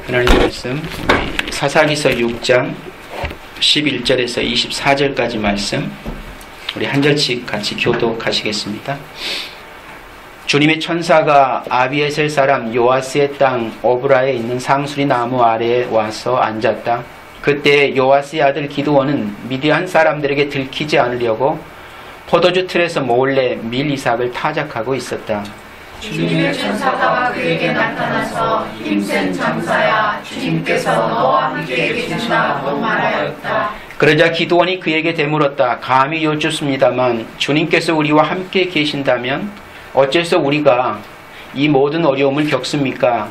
하나님 말씀 사사기서 6장 11절에서 24절까지 말씀 우리 한 절씩 같이 교독하시겠습니다. 주님의 천사가 아비에셀 사람 요아스의 땅 오브라에 있는 상수리 나무 아래에 와서 앉았다. 그때 요아스의 아들 기드온은 미디안 사람들에게 들키지 않으려고 포도주 틀에서 몰래 밀 이삭을 타작하고 있었다. 주님의 천사가 그에게 나타나서 힘센 장사야, 주님께서 너와 함께 계신다고 말하였다. 그러자 기드온이 그에게 되물었다. 감히 여쭙습니다만 주님께서 우리와 함께 계신다면 어째서 우리가 이 모든 어려움을 겪습니까?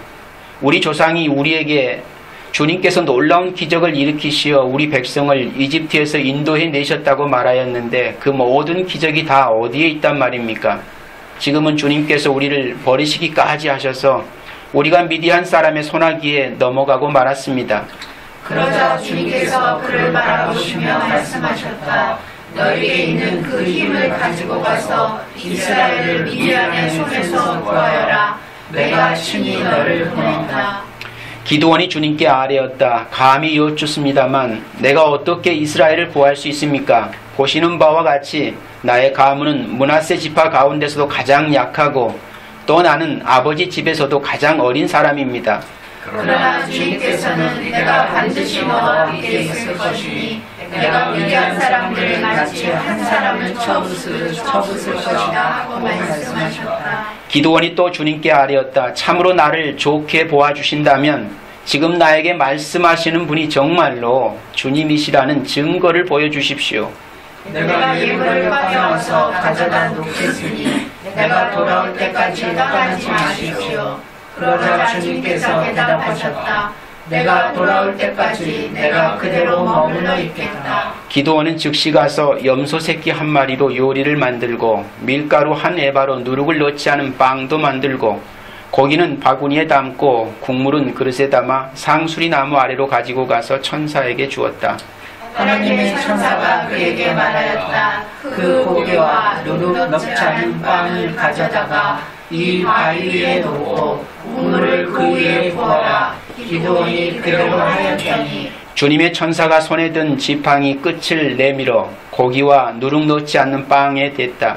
우리 조상이 우리에게 주님께서 놀라운 기적을 일으키시어 우리 백성을 이집트에서 인도해 내셨다고 말하였는데 그 모든 기적이 다 어디에 있단 말입니까? 지금은 주님께서 우리를 버리시기까지 하셔서 우리가 미디안 사람의 손아귀에 넘어가고 말았습니다. 그러자 주님께서 그를 바라보시며 말씀하셨다. 너에게 있는 그 힘을 가지고 가서 이스라엘을 미디안의 손에서 구하여라. 내가 친히 너를 보낸다. 기드온이 주님께 아뢰었다. 감히 여쭙습니다만 내가 어떻게 이스라엘을 구할 수 있습니까? 보시는 바와 같이 나의 가문은 므낫세 지파 가운데서도 가장 약하고 또 나는 아버지 집에서도 가장 어린 사람입니다. 그러나 주님께서는 내가 반드시 너와 함께 있을 것이니 내가 미디안 사람들을 같이 한 사람을 쳐부술 것이다 하고 말씀하셨다. 기드온이 또 주님께 아뢰었다. 참으로 나를 좋게 보아주신다면 지금 나에게 말씀하시는 분이 정말로 주님이시라는 증거를 보여주십시오. 내가 예물을 가져와서 가져다 놓겠으니 내가 돌아올 때까지 떠나지 마십시오. 그러자 주님께서 대답하셨다. 내가 돌아올 때까지 내가 그대로 머물러 있겠다. 기드온은 즉시 가서 염소 새끼 한 마리로 요리를 만들고 밀가루 한 에바로 누룩을 넣지 않은 빵도 만들고 고기는 바구니에 담고 국물은 그릇에 담아 상수리 나무 아래로 가지고 가서 천사에게 주었다. 하나님의 천사가 그에게 말하였다. 그 고기와 누룩 넣지 않은 빵을 가져다가 이 바위 위에 놓고 국물을 그 위에 부어라. 기드온이 그대로 하였더니 주님의 천사가 손에 든 지팡이 끝을 내밀어 고기와 누룩 넣지 않는 빵에 댔다.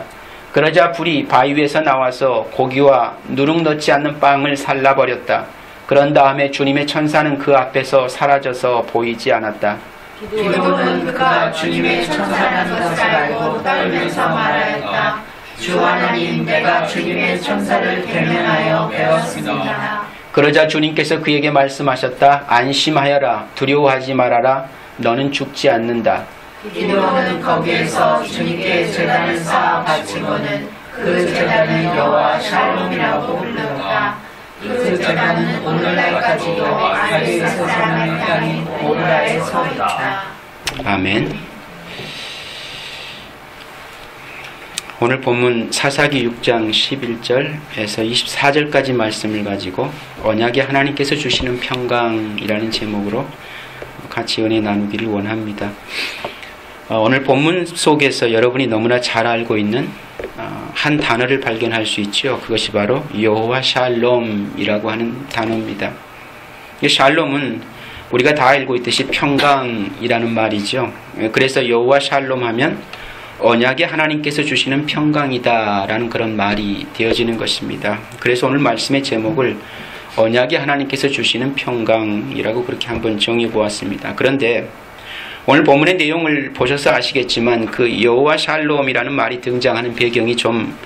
그러자 불이 바위 위에서 나와서 고기와 누룩 넣지 않는 빵을 살라버렸다. 그런 다음에 주님의 천사는 그 앞에서 사라져서 보이지 않았다. 기드온은 그가 주님의 천사라는 것을 알고 떨면서 말하였다. 주 하나님, 내가 주님의 천사를 대면하여 배웠습니다. 그러자 주님께서 그에게 말씀하셨다. 안심하여라. 두려워하지 말아라. 너는 죽지 않는다. 기드온은 거기에서 주님께 제단을 쌓아 바치고는 그 제단을 여호와 샬롬이라고 불렀다. 그 제단은 오늘날까지도 아이스 사람의 땅인 오브라에 서 있다. 아멘. 오늘 본문 사사기 6장 11절에서 24절까지 말씀을 가지고 언약의 하나님께서 주시는 평강이라는 제목으로 같이 은혜 나누기를 원합니다. 오늘 본문 속에서 여러분이 너무나 잘 알고 있는 한 단어를 발견할 수 있죠. 그것이 바로 여호와 샬롬이라고 하는 단어입니다. 이 샬롬은 우리가 다 알고 있듯이 평강이라는 말이죠. 그래서 여호와 샬롬 하면 언약의 하나님께서 주시는 평강이다라는 그런 말이 되어지는 것입니다. 그래서 오늘 말씀의 제목을 언약의 하나님께서 주시는 평강이라고 그렇게 한번 정해 보았습니다. 그런데 오늘 본문의 내용을 보셔서 아시겠지만 그 여호와 샬롬이라는 말이 등장하는 배경이 좀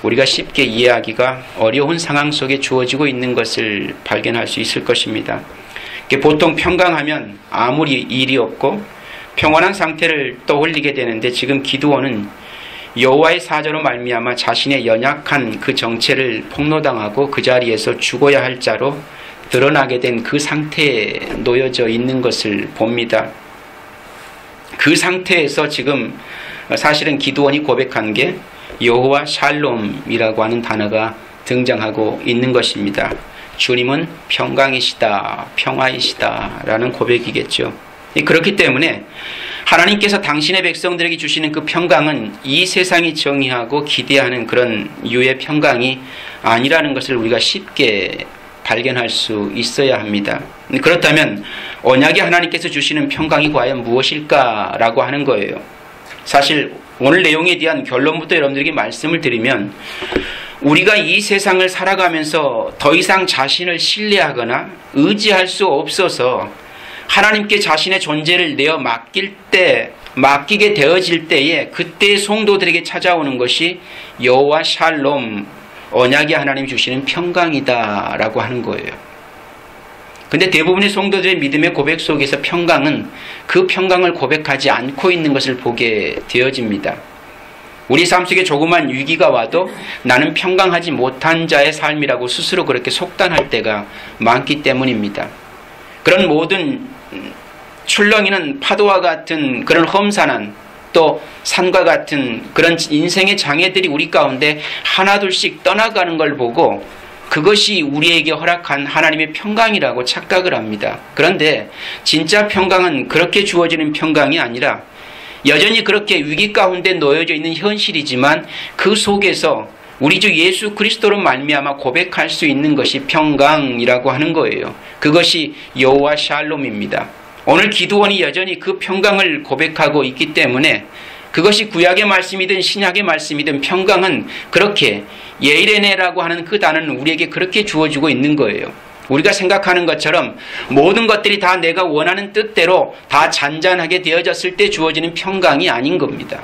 우리가 쉽게 이해하기가 어려운 상황 속에 주어지고 있는 것을 발견할 수 있을 것입니다. 보통 평강하면 아무리 일이 없고 평온한 상태를 떠올리게 되는데 지금 기드온은 여호와의 사자로 말미암아 자신의 연약한 그 정체를 폭로당하고 그 자리에서 죽어야 할 자로 드러나게 된 그 상태에 놓여져 있는 것을 봅니다. 그 상태에서 지금 사실은 기드온이 고백한 게 여호와 샬롬이라고 하는 단어가 등장하고 있는 것입니다. 주님은 평강이시다, 평화이시다 라는 고백이겠죠. 그렇기 때문에 하나님께서 당신의 백성들에게 주시는 그 평강은 이 세상이 정의하고 기대하는 그런 유의 평강이 아니라는 것을 우리가 쉽게 발견할 수 있어야 합니다. 그렇다면 언약의 하나님께서 주시는 평강이 과연 무엇일까라고 하는 거예요. 사실 오늘 내용에 대한 결론부터 여러분들에게 말씀을 드리면, 우리가 이 세상을 살아가면서 더 이상 자신을 신뢰하거나 의지할 수 없어서 하나님께 자신의 존재를 내어 맡기게 되어질 때에, 그때 성도들에게 찾아오는 것이 여호와 샬롬, 언약의 하나님 주시는 평강이다라고 하는 거예요. 근데 대부분의 성도들의 믿음의 고백 속에서 평강은 그 평강을 고백하지 않고 있는 것을 보게 되어집니다. 우리 삶 속에 조그만 위기가 와도 나는 평강하지 못한 자의 삶이라고 스스로 그렇게 속단할 때가 많기 때문입니다. 그런 모든 출렁이는 파도와 같은 그런 험산한, 또 산과 같은 그런 인생의 장애들이 우리 가운데 하나둘씩 떠나가는 걸 보고 그것이 우리에게 허락한 하나님의 평강이라고 착각을 합니다. 그런데 진짜 평강은 그렇게 주어지는 평강이 아니라, 여전히 그렇게 위기 가운데 놓여져 있는 현실이지만 그 속에서 우리 주 예수 그리스도로 말미암아 고백할 수 있는 것이 평강이라고 하는 거예요. 그것이 여호와 샬롬입니다. 오늘 기도원이 여전히 그 평강을 고백하고 있기 때문에, 그것이 구약의 말씀이든 신약의 말씀이든 평강은 그렇게 예이레네라고 하는 그 단어는 우리에게 그렇게 주어지고 있는 거예요. 우리가 생각하는 것처럼 모든 것들이 다 내가 원하는 뜻대로 다 잔잔하게 되어졌을 때 주어지는 평강이 아닌 겁니다.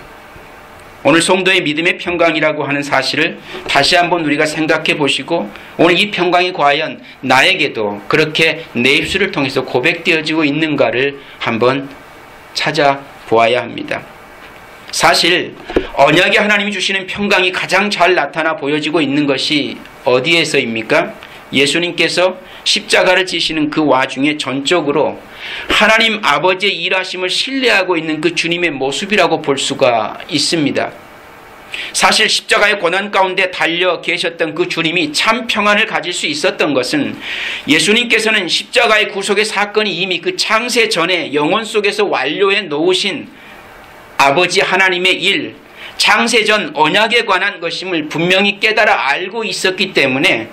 오늘 성도의 믿음의 평강이라고 하는 사실을 다시 한번 우리가 생각해 보시고, 오늘 이 평강이 과연 나에게도 그렇게 내 입술을 통해서 고백되어지고 있는가를 한번 찾아보아야 합니다. 사실 언약의 하나님이 주시는 평강이 가장 잘 나타나 보여지고 있는 것이 어디에서입니까? 예수님께서 십자가를 지시는 그 와중에 전적으로 하나님 아버지의 일하심을 신뢰하고 있는 그 주님의 모습이라고 볼 수가 있습니다. 사실 십자가의 고난 가운데 달려 계셨던 그 주님이 참 평안을 가질 수 있었던 것은, 예수님께서는 십자가의 구속의 사건이 이미 그 창세 전에 영혼 속에서 완료해 놓으신 아버지 하나님의 일, 창세전 언약에 관한 것임을 분명히 깨달아 알고 있었기 때문에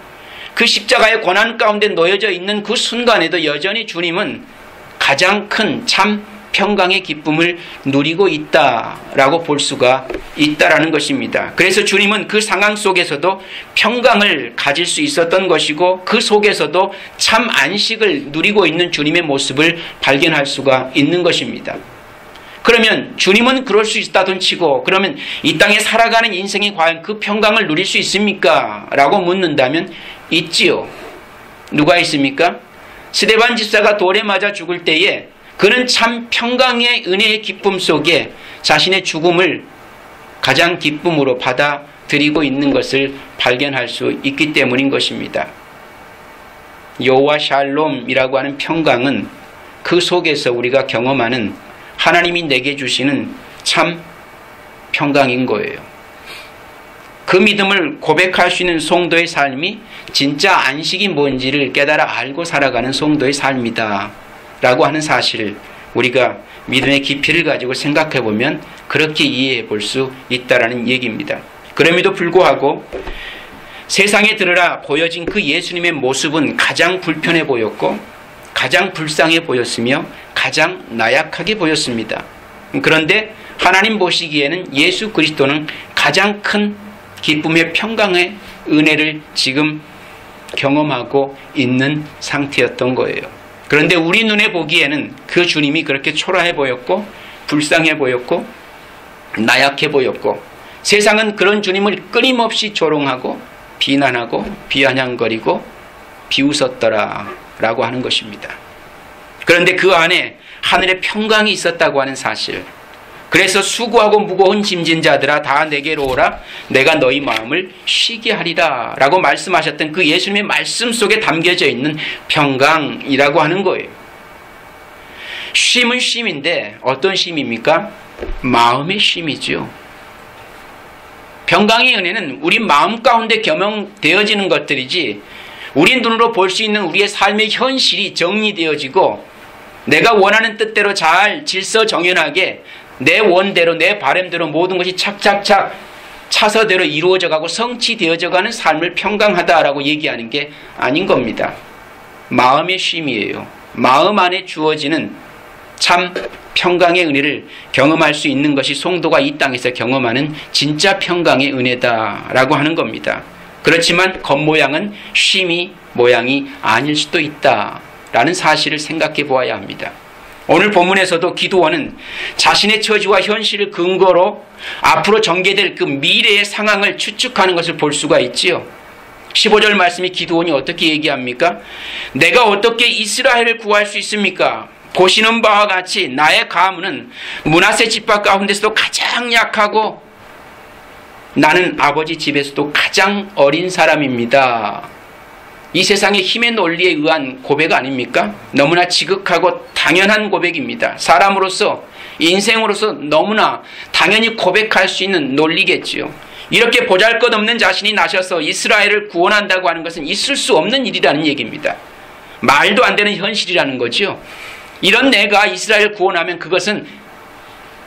그 십자가의 고난 가운데 놓여져 있는 그 순간에도 여전히 주님은 가장 큰 참 평강의 기쁨을 누리고 있다라고 볼 수가 있다라는 것입니다. 그래서 주님은 그 상황 속에서도 평강을 가질 수 있었던 것이고, 그 속에서도 참 안식을 누리고 있는 주님의 모습을 발견할 수가 있는 것입니다. 그러면 주님은 그럴 수 있다던 치고, 그러면 이 땅에 살아가는 인생이 과연 그 평강을 누릴 수 있습니까? 라고 묻는다면 있지요. 누가 있습니까? 스데반 집사가 돌에 맞아 죽을 때에 그는 참 평강의 은혜의 기쁨 속에 자신의 죽음을 가장 기쁨으로 받아들이고 있는 것을 발견할 수 있기 때문인 것입니다. 여호와 샬롬이라고 하는 평강은 그 속에서 우리가 경험하는 하나님이 내게 주시는 참 평강인 거예요. 그 믿음을 고백할 수 있는 성도의 삶이 진짜 안식이 뭔지를 깨달아 알고 살아가는 성도의 삶이다 라고 하는 사실을 우리가 믿음의 깊이를 가지고 생각해 보면 그렇게 이해해 볼 수 있다라는 얘기입니다. 그럼에도 불구하고 세상에 드러나 보여진 그 예수님의 모습은 가장 불편해 보였고, 가장 불쌍해 보였으며 가장 나약하게 보였습니다. 그런데 하나님 보시기에는 예수 그리스도는 가장 큰 기쁨의 평강의 은혜를 지금 경험하고 있는 상태였던 거예요. 그런데 우리 눈에 보기에는 그 주님이 그렇게 초라해 보였고, 불쌍해 보였고, 나약해 보였고, 세상은 그런 주님을 끊임없이 조롱하고 비난하고 비아냥거리고 비웃었더라 라고 하는 것입니다. 그런데 그 안에 하늘의 평강이 있었다고 하는 사실, 그래서 수고하고 무거운 짐진 자들아 다 내게로 오라, 내가 너희 마음을 쉬게 하리라 라고 말씀하셨던 그 예수님의 말씀 속에 담겨져 있는 평강이라고 하는 거예요. 쉼은 쉼인데 어떤 쉼입니까? 마음의 쉼이죠. 평강의 은혜는 우리 마음 가운데 겸용되어지는 것들이지, 우리 눈으로 볼 수 있는 우리의 삶의 현실이 정리되어지고 내가 원하는 뜻대로 잘 질서정연하게 내 원대로 내 바람대로 모든 것이 착착착 차서대로 이루어져가고 성취되어져가는 삶을 평강하다라고 얘기하는 게 아닌 겁니다. 마음의 쉼이에요. 마음 안에 주어지는 참 평강의 은혜를 경험할 수 있는 것이 성도가 이 땅에서 경험하는 진짜 평강의 은혜다라고 하는 겁니다. 그렇지만 겉모양은 쉼이 모양이 아닐 수도 있다라는 사실을 생각해 보아야 합니다. 오늘 본문에서도 기드온은 자신의 처지와 현실을 근거로 앞으로 전개될 그 미래의 상황을 추측하는 것을 볼 수가 있지요. 15절 말씀이 기드온이 어떻게 얘기합니까? 내가 어떻게 이스라엘을 구할 수 있습니까? 보시는 바와 같이 나의 가문은 므낫세 집합 가운데서도 가장 약하고 나는 아버지 집에서도 가장 어린 사람입니다. 이 세상의 힘의 논리에 의한 고백 아닙니까? 너무나 지극하고 당연한 고백입니다. 사람으로서, 인생으로서 너무나 당연히 고백할 수 있는 논리겠지요. 이렇게 보잘것없는 자신이 나셔서 이스라엘을 구원한다고 하는 것은 있을 수 없는 일이라는 얘기입니다. 말도 안 되는 현실이라는 거죠. 이런 내가 이스라엘을 구원하면 그것은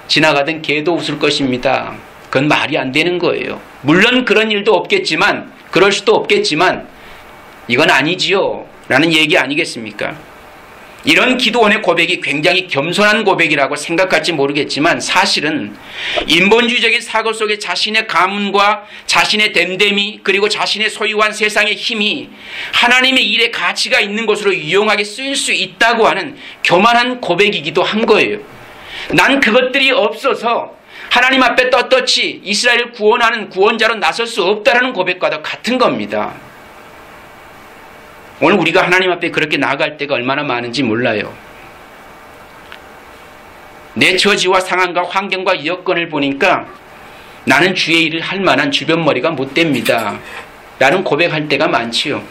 지나가던 개도 웃을 것입니다. 그건 말이 안 되는 거예요. 물론 그런 일도 없겠지만, 그럴 수도 없겠지만 이건 아니지요 라는 얘기 아니겠습니까? 이런 기드온의 고백이 굉장히 겸손한 고백이라고 생각할지 모르겠지만 사실은 인본주의적인 사고 속에 자신의 가문과 자신의 됨됨이 그리고 자신의 소유한 세상의 힘이 하나님의 일에 가치가 있는 것으로 유용하게 쓰일 수 있다고 하는 교만한 고백이기도 한 거예요. 난 그것들이 없어서 하나님 앞에 떳떳이 이스라엘을 구원하는 구원자로 나설 수 없다라는 고백과도 같은 겁니다. 오늘 우리가 하나님 앞에 그렇게 나아갈 때가 얼마나 많은지 몰라요. 내 처지와 상황과 환경과 여건을 보니까 나는 주의 일을 할 만한 주변 머리가 못 됩니다 라는 고백할 때가 많지요.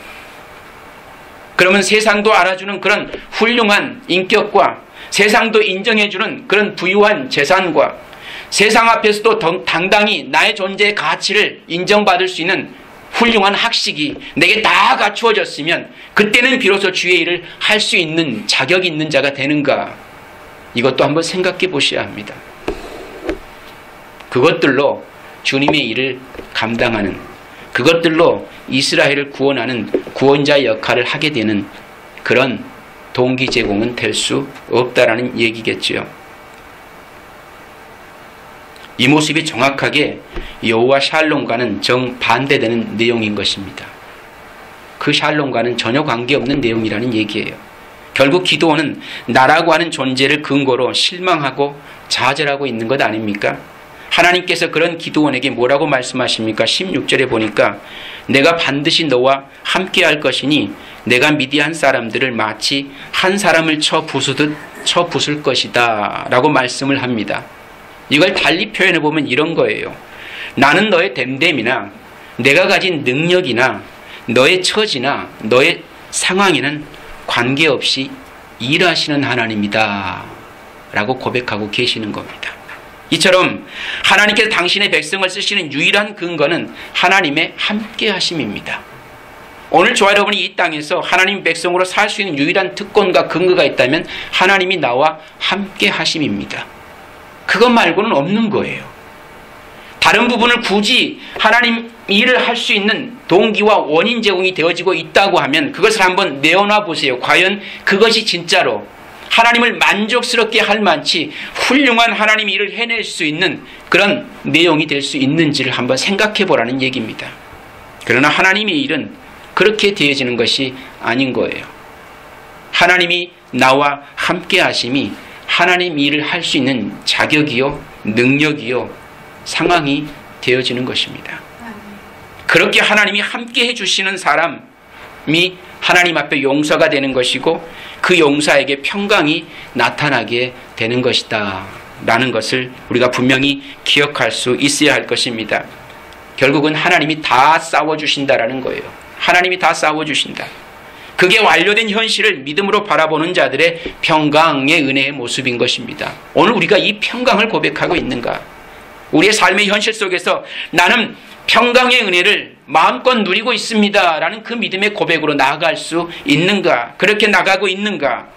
그러면 세상도 알아주는 그런 훌륭한 인격과 세상도 인정해주는 그런 부유한 재산과 세상 앞에서도 당당히 나의 존재의 가치를 인정받을 수 있는 훌륭한 학식이 내게 다 갖추어졌으면 그때는 비로소 주의 일을 할 수 있는 자격이 있는 자가 되는가? 이것도 한번 생각해 보셔야 합니다. 그것들로 주님의 일을 감당하는, 그것들로 이스라엘을 구원하는 구원자 역할을 하게 되는 그런 동기 제공은 될 수 없다라는 얘기겠지요. 이 모습이 정확하게 여호와 샬롬과는 정반대되는 내용인 것입니다. 그 샬롬과는 전혀 관계없는 내용이라는 얘기예요. 결국 기드온은 나라고 하는 존재를 근거로 실망하고 좌절하고 있는 것 아닙니까? 하나님께서 그런 기드온에게 뭐라고 말씀하십니까? 16절에 보니까 내가 반드시 너와 함께할 것이니 내가 미디안 사람들을 마치 한 사람을 쳐 부수듯 쳐 부술 것이다 라고 말씀을 합니다. 이걸 달리 표현해 보면 이런 거예요. 나는 너의 됨됨이나 내가 가진 능력이나 너의 처지나 너의 상황에는 관계없이 일하시는 하나님이다 라고 고백하고 계시는 겁니다. 이처럼 하나님께서 당신의 백성을 쓰시는 유일한 근거는 하나님의 함께 하심입니다. 오늘 저와 여러분이 이 땅에서 하나님 백성으로 살 수 있는 유일한 특권과 근거가 있다면 하나님이 나와 함께 하심입니다. 그것 말고는 없는 거예요. 다른 부분을 굳이 하나님 일을 할 수 있는 동기와 원인 제공이 되어지고 있다고 하면 그것을 한번 내어놔 보세요. 과연 그것이 진짜로 하나님을 만족스럽게 할 만치 훌륭한 하나님 일을 해낼 수 있는 그런 내용이 될 수 있는지를 한번 생각해 보라는 얘기입니다. 그러나 하나님의 일은 그렇게 되어지는 것이 아닌 거예요. 하나님이 나와 함께 하심이 하나님 일을 할 수 있는 자격이요, 능력이요, 상황이 되어지는 것입니다. 그렇게 하나님이 함께 해주시는 사람이 하나님 앞에 용서가 되는 것이고 그 용사에게 평강이 나타나게 되는 것이다 라는 것을 우리가 분명히 기억할 수 있어야 할 것입니다. 결국은 하나님이 다 싸워주신다라는 거예요. 하나님이 다 싸워주신다. 그게 완료된 현실을 믿음으로 바라보는 자들의 평강의 은혜의 모습인 것입니다. 오늘 우리가 이 평강을 고백하고 있는가? 우리의 삶의 현실 속에서 나는 평강의 은혜를 마음껏 누리고 있습니다 라는 그 믿음의 고백으로 나아갈 수 있는가? 그렇게 나가고 있는가?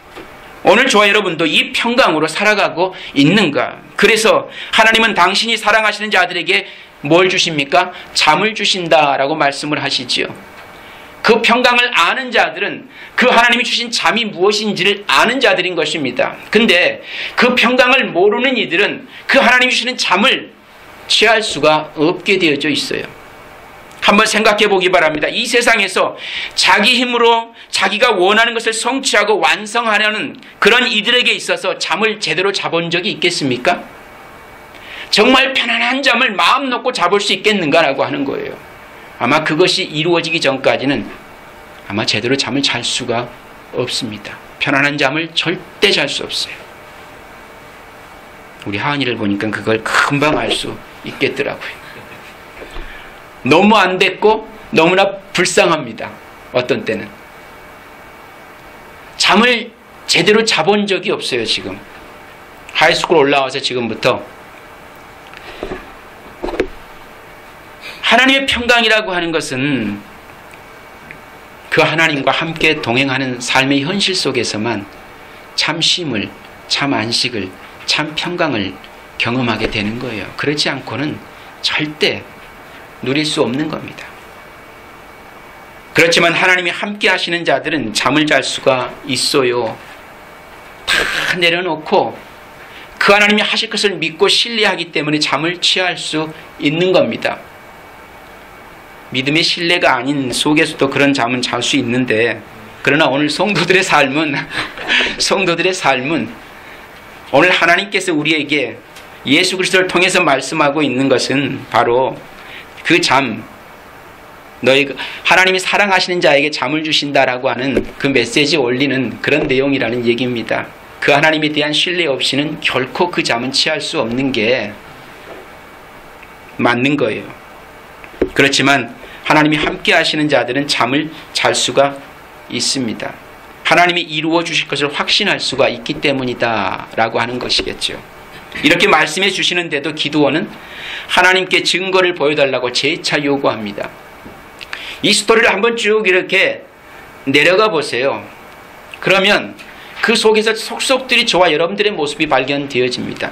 오늘 저와 여러분도 이 평강으로 살아가고 있는가? 그래서 하나님은 당신이 사랑하시는 자들에게 뭘 주십니까? 잠을 주신다라고 말씀을 하시지요. 그 평강을 아는 자들은 그 하나님이 주신 잠이 무엇인지를 아는 자들인 것입니다. 근데 그 평강을 모르는 이들은 그 하나님이 주시는 잠을 취할 수가 없게 되어져 있어요. 한번 생각해 보기 바랍니다. 이 세상에서 자기 힘으로 자기가 원하는 것을 성취하고 완성하려는 그런 이들에게 있어서 잠을 제대로 자본 적이 있겠습니까? 정말 편안한 잠을 마음 놓고 자볼 수 있겠는가라고 하는 거예요. 아마 그것이 이루어지기 전까지는 아마 제대로 잠을 잘 수가 없습니다. 편안한 잠을 절대 잘 수 없어요. 우리 하은이를 보니까 그걸 금방 알 수 있겠더라고요. 너무 안 됐고 너무나 불쌍합니다. 어떤 때는. 잠을 제대로 자본 적이 없어요. 지금. 하이스쿨 올라와서 지금부터 하나님의 평강이라고 하는 것은 그 하나님과 함께 동행하는 삶의 현실 속에서만 참 쉼을, 참 안식을, 참 평강을 경험하게 되는 거예요. 그렇지 않고는 절대 누릴 수 없는 겁니다. 그렇지만 하나님이 함께 하시는 자들은 잠을 잘 수가 있어요. 다 내려놓고 그 하나님이 하실 것을 믿고 신뢰하기 때문에 잠을 취할 수 있는 겁니다. 믿음의 신뢰가 아닌 속에서도 그런 잠은 잘 수 있는데, 그러나 오늘 성도들의 삶은 오늘 하나님께서 우리에게 예수 그리스도를 통해서 말씀하고 있는 것은 바로 그 잠, 하나님이 사랑하시는 자에게 잠을 주신다라고 하는 그 메시지에 올리는 그런 내용이라는 얘기입니다. 그 하나님에 대한 신뢰 없이는 결코 그 잠은 취할 수 없는 게 맞는 거예요. 그렇지만 하나님이 함께 하시는 자들은 잠을 잘 수가 있습니다. 하나님이 이루어 주실 것을 확신할 수가 있기 때문이다 라고 하는 것이겠죠. 이렇게 말씀해 주시는데도 기드온은 하나님께 증거를 보여달라고 재차 요구합니다. 이 스토리를 한번 쭉 이렇게 내려가 보세요. 그러면 그 속에서 속속들이 저와 여러분들의 모습이 발견되어집니다.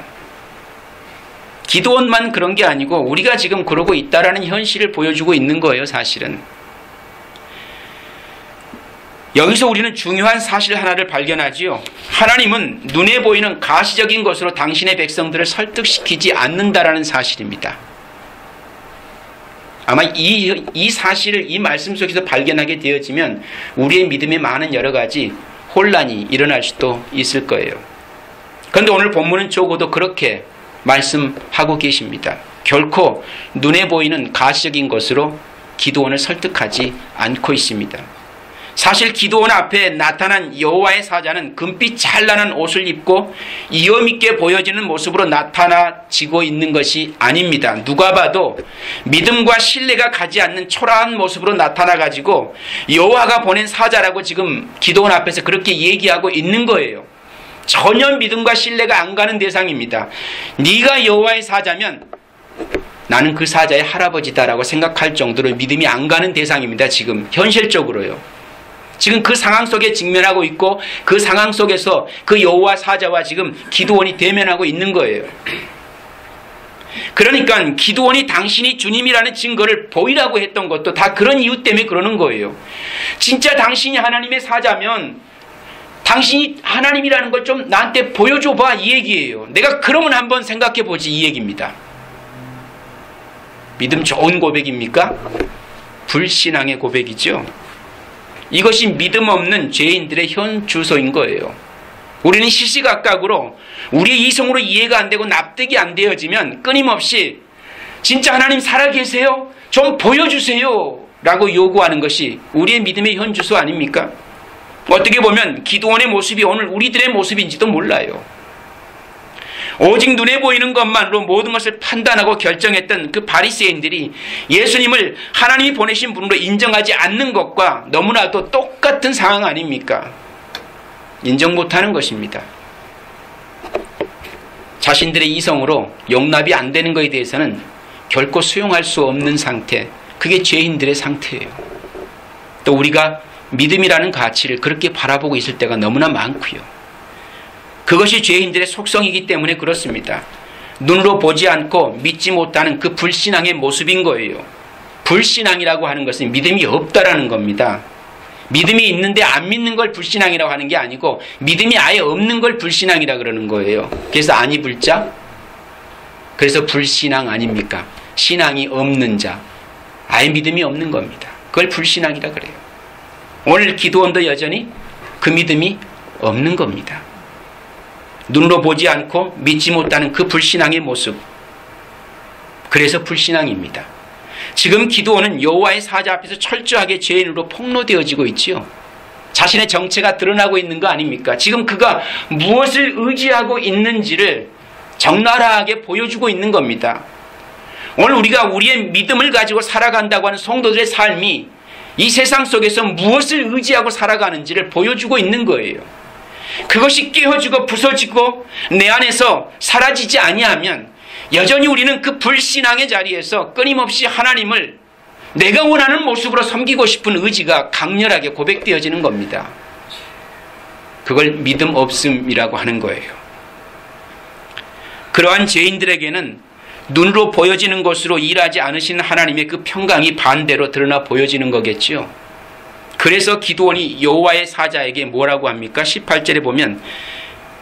기드온만 그런 게 아니고 우리가 지금 그러고 있다라는 현실을 보여주고 있는 거예요. 사실은. 여기서 우리는 중요한 사실 하나를 발견하지요. 하나님은 눈에 보이는 가시적인 것으로 당신의 백성들을 설득시키지 않는다라는 사실입니다. 아마 이 사실을 이 말씀 속에서 발견하게 되어지면 우리의 믿음에 많은 여러 가지 혼란이 일어날 수도 있을 거예요. 그런데 오늘 본문은 적어도 그렇게 말씀하고 계십니다. 결코 눈에 보이는 가시적인 것으로 기드온을 설득하지 않고 있습니다. 사실 기드온 앞에 나타난 여호와의 사자는 금빛 찬란한 옷을 입고 위엄 있게 보여지는 모습으로 나타나지고 있는 것이 아닙니다. 누가 봐도 믿음과 신뢰가 가지 않는 초라한 모습으로 나타나가지고 여호와가 보낸 사자라고 지금 기드온 앞에서 그렇게 얘기하고 있는 거예요. 전혀 믿음과 신뢰가 안 가는 대상입니다. 네가 여호와의 사자면 나는 그 사자의 할아버지다라고 생각할 정도로 믿음이 안 가는 대상입니다. 지금 현실적으로요. 지금 그 상황 속에 직면하고 있고 그 상황 속에서 그 여호와 사자와 지금 기드온이 대면하고 있는 거예요. 그러니까 기드온이 당신이 주님이라는 증거를 보이라고 했던 것도 다 그런 이유 때문에 그러는 거예요. 진짜 당신이 하나님의 사자면 당신이 하나님이라는 걸 좀 나한테 보여줘봐 이 얘기예요. 내가 그러면 한번 생각해보지 이 얘기입니다. 믿음 좋은 고백입니까? 불신앙의 고백이죠. 이것이 믿음 없는 죄인들의 현 주소인 거예요. 우리는 시시각각으로 우리의 이성으로 이해가 안 되고 납득이 안 되어지면 끊임없이 진짜 하나님 살아계세요? 좀 보여주세요 라고 요구하는 것이 우리의 믿음의 현 주소 아닙니까? 어떻게 보면 기드온의 모습이 오늘 우리들의 모습인지도 몰라요. 오직 눈에 보이는 것만으로 모든 것을 판단하고 결정했던 그 바리새인들이 예수님을 하나님이 보내신 분으로 인정하지 않는 것과 너무나도 똑같은 상황 아닙니까? 인정 못하는 것입니다. 자신들의 이성으로 용납이 안 되는 것에 대해서는 결코 수용할 수 없는 상태, 그게 죄인들의 상태예요. 또 우리가 믿음이라는 가치를 그렇게 바라보고 있을 때가 너무나 많고요. 그것이 죄인들의 속성이기 때문에 그렇습니다. 눈으로 보지 않고 믿지 못하는 그 불신앙의 모습인 거예요. 불신앙이라고 하는 것은 믿음이 없다라는 겁니다. 믿음이 있는데 안 믿는 걸 불신앙이라고 하는 게 아니고 믿음이 아예 없는 걸 불신앙이라 그러는 거예요. 그래서 아니 불자, 그래서 불신앙 아닙니까? 신앙이 없는 자, 아예 믿음이 없는 겁니다. 그걸 불신앙이라 그래요. 오늘 기도원도 여전히 그 믿음이 없는 겁니다. 눈으로 보지 않고 믿지 못하는 그 불신앙의 모습, 그래서 불신앙입니다. 지금 기도원은 여호와의 사자 앞에서 철저하게 죄인으로 폭로되어지고 있지요. 자신의 정체가 드러나고 있는 거 아닙니까? 지금 그가 무엇을 의지하고 있는지를 적나라하게 보여주고 있는 겁니다. 오늘 우리가 우리의 믿음을 가지고 살아간다고 하는 성도들의 삶이 이 세상 속에서 무엇을 의지하고 살아가는지를 보여주고 있는 거예요. 그것이 깨어지고 부서지고 내 안에서 사라지지 아니하면 여전히 우리는 그 불신앙의 자리에서 끊임없이 하나님을 내가 원하는 모습으로 섬기고 싶은 의지가 강렬하게 고백되어지는 겁니다. 그걸 믿음 없음이라고 하는 거예요. 그러한 죄인들에게는 눈으로 보여지는 것으로 일하지 않으신 하나님의 그 평강이 반대로 드러나 보여지는 거겠지요. 그래서 기도원이 여호와의 사자에게 뭐라고 합니까? 18절에 보면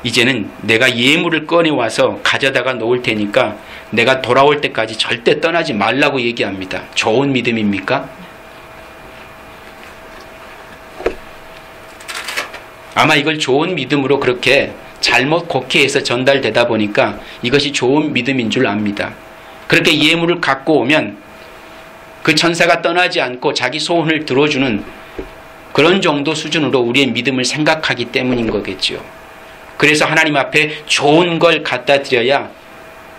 이제는 내가 예물을 꺼내와서 가져다가 놓을 테니까 내가 돌아올 때까지 절대 떠나지 말라고 얘기합니다. 좋은 믿음입니까? 아마 이걸 좋은 믿음으로 그렇게 잘못 곡해해서 전달되다 보니까 이것이 좋은 믿음인 줄 압니다. 그렇게 예물을 갖고 오면 그 천사가 떠나지 않고 자기 소원을 들어주는 그런 정도 수준으로 우리의 믿음을 생각하기 때문인 거겠죠. 그래서 하나님 앞에 좋은 걸 갖다 드려야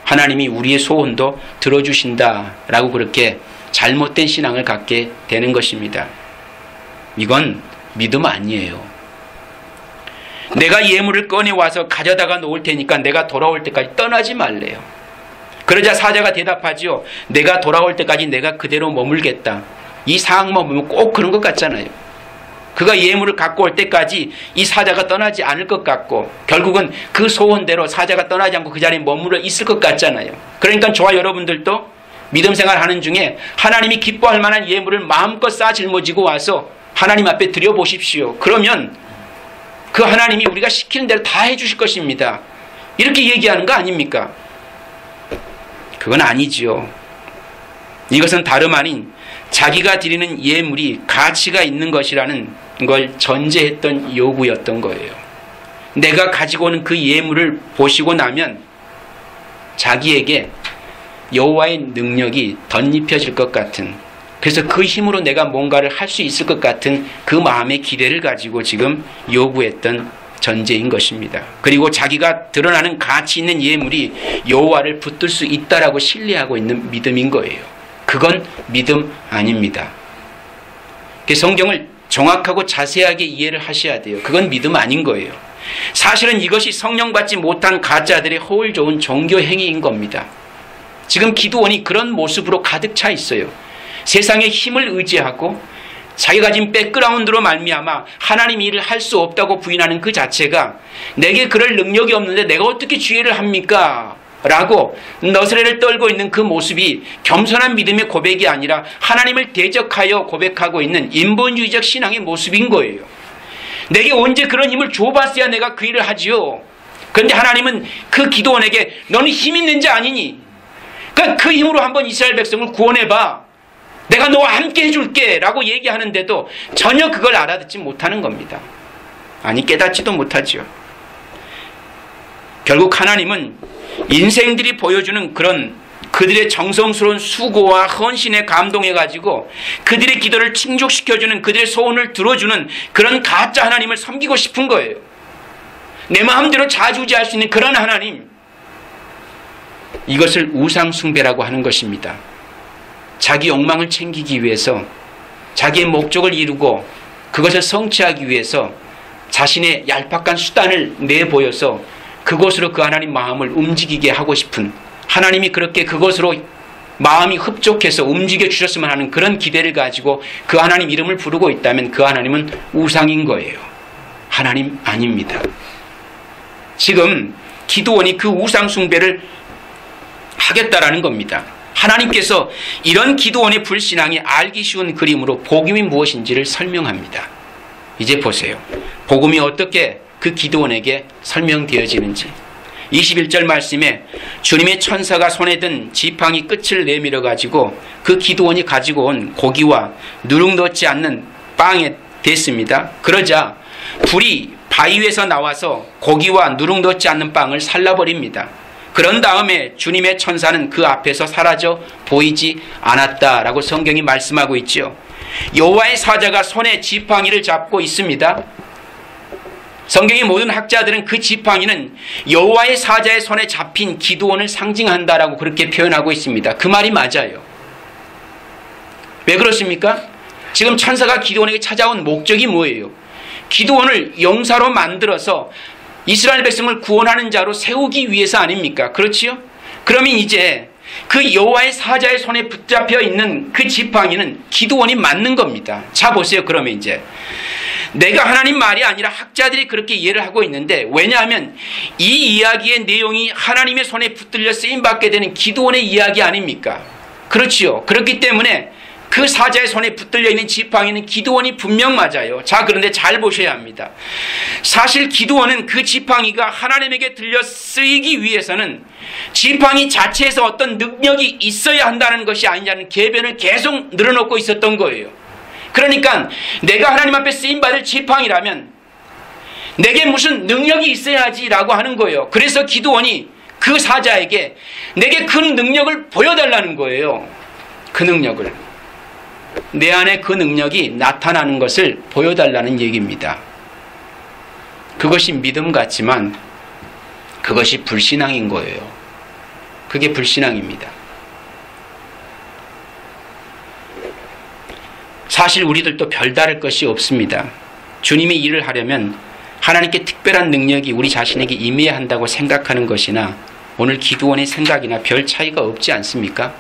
하나님이 우리의 소원도 들어주신다라고 그렇게 잘못된 신앙을 갖게 되는 것입니다. 이건 믿음 아니에요. 내가 예물을 꺼내와서 가져다가 놓을 테니까 내가 돌아올 때까지 떠나지 말래요. 그러자 사자가 대답하지요. 내가 돌아올 때까지 내가 그대로 머물겠다. 이 상황만 보면 꼭 그런 것 같잖아요. 그가 예물을 갖고 올 때까지 이 사자가 떠나지 않을 것 같고 결국은 그 소원대로 사자가 떠나지 않고 그 자리에 머물러 있을 것 같잖아요. 그러니까 저와 여러분들도 믿음 생활하는 중에 하나님이 기뻐할 만한 예물을 마음껏 싸 짊어지고 와서 하나님 앞에 드려보십시오. 그러면 그 하나님이 우리가 시키는 대로 다 해주실 것입니다. 이렇게 얘기하는 거 아닙니까? 그건 아니지요. 이것은 다름 아닌 자기가 드리는 예물이 가치가 있는 것이라는 걸 전제했던 요구였던 거예요. 내가 가지고 오는 그 예물을 보시고 나면 자기에게 여호와의 능력이 덧입혀질 것 같은, 그래서 그 힘으로 내가 뭔가를 할 수 있을 것 같은 그 마음의 기대를 가지고 지금 요구했던 전제인 것입니다. 그리고 자기가 드러나는 가치 있는 예물이 여호와를 붙들 수 있다라고 신뢰하고 있는 믿음인 거예요. 그건 믿음 아닙니다. 성경을 정확하고 자세하게 이해를 하셔야 돼요. 그건 믿음 아닌 거예요. 사실은 이것이 성령 받지 못한 가짜들의 허울 좋은 종교 행위인 겁니다. 지금 기도원이 그런 모습으로 가득 차 있어요. 세상의 힘을 의지하고 자기가 가진 백그라운드로 말미암아 하나님 일을 할 수 없다고 부인하는 그 자체가 내게 그럴 능력이 없는데 내가 어떻게 주의를 합니까? 라고 너스레를 떨고 있는 그 모습이 겸손한 믿음의 고백이 아니라 하나님을 대적하여 고백하고 있는 인본주의적 신앙의 모습인 거예요. 내게 언제 그런 힘을 줘봤어야 내가 그 일을 하지요. 그런데 하나님은 그 기도원에게 너는 힘 있는 자 아니니? 그러니까 그 힘으로 한번 이스라엘 백성을 구원해봐. 내가 너와 함께 해줄게 라고 얘기하는데도 전혀 그걸 알아듣지 못하는 겁니다. 아니 깨닫지도 못하죠. 결국 하나님은 인생들이 보여주는 그런 그들의 정성스러운 수고와 헌신에 감동해가지고 그들의 기도를 충족시켜주는, 그들의 소원을 들어주는 그런 가짜 하나님을 섬기고 싶은 거예요. 내 마음대로 좌지우지할 수 있는 그런 하나님, 이것을 우상숭배라고 하는 것입니다. 자기 욕망을 챙기기 위해서, 자기의 목적을 이루고 그것을 성취하기 위해서 자신의 얄팍한 수단을 내보여서 그것으로 그 하나님 마음을 움직이게 하고 싶은, 하나님이 그렇게 그것으로 마음이 흡족해서 움직여 주셨으면 하는 그런 기대를 가지고 그 하나님 이름을 부르고 있다면 그 하나님은 우상인 거예요. 하나님 아닙니다. 지금 기드온이 그 우상 숭배를 하겠다라는 겁니다. 하나님께서 이런 기드온의 불신앙이 알기 쉬운 그림으로 복음이 무엇인지를 설명합니다. 이제 보세요. 복음이 어떻게 그 기드온에게 설명되어지는지. 21절 말씀에 주님의 천사가 손에 든 지팡이 끝을 내밀어 가지고 그 기드온이 가지고 온 고기와 누룩 넣지 않는 빵에 댔습니다. 그러자 불이 바위 위에서 나와서 고기와 누룩 넣지 않는 빵을 살라버립니다. 그런 다음에 주님의 천사는 그 앞에서 사라져 보이지 않았다라고 성경이 말씀하고 있죠. 여호와의 사자가 손에 지팡이를 잡고 있습니다. 성경의 모든 학자들은 그 지팡이는 여호와의 사자의 손에 잡힌 기드온을 상징한다라고 그렇게 표현하고 있습니다. 그 말이 맞아요. 왜 그렇습니까? 지금 천사가 기드온에게 찾아온 목적이 뭐예요? 기드온을 용사로 만들어서 이스라엘 백성을 구원하는 자로 세우기 위해서 아닙니까? 그렇지요? 그러면 이제 그 여호와의 사자의 손에 붙잡혀 있는 그 지팡이는 기드온이 맞는 겁니다. 자 보세요. 그러면 이제 내가 하나님 말이 아니라 학자들이 그렇게 이해를 하고 있는데, 왜냐하면 이 이야기의 내용이 하나님의 손에 붙들려 쓰임받게 되는 기드온의 이야기 아닙니까? 그렇지요. 그렇기 때문에 그 사자의 손에 붙들려 있는 지팡이는 기드온이 분명 맞아요. 자, 그런데 잘 보셔야 합니다. 사실 기드온은 그 지팡이가 하나님에게 들려 쓰이기 위해서는 지팡이 자체에서 어떤 능력이 있어야 한다는 것이 아니냐는 궤변을 계속 늘어놓고 있었던 거예요. 그러니까 내가 하나님 앞에 쓰임받을 지팡이라면 내게 무슨 능력이 있어야지라고 하는 거예요. 그래서 기드온이 그 사자에게 내게 그 능력을 보여달라는 거예요. 그 능력을. 내 안에 그 능력이 나타나는 것을 보여달라는 얘기입니다. 그것이 믿음 같지만 그것이 불신앙인 거예요. 그게 불신앙입니다. 사실 우리들도 별다를 것이 없습니다. 주님의 일을 하려면 하나님께 특별한 능력이 우리 자신에게 임해야 한다고 생각하는 것이나 오늘 기드온의 생각이나 별 차이가 없지 않습니까?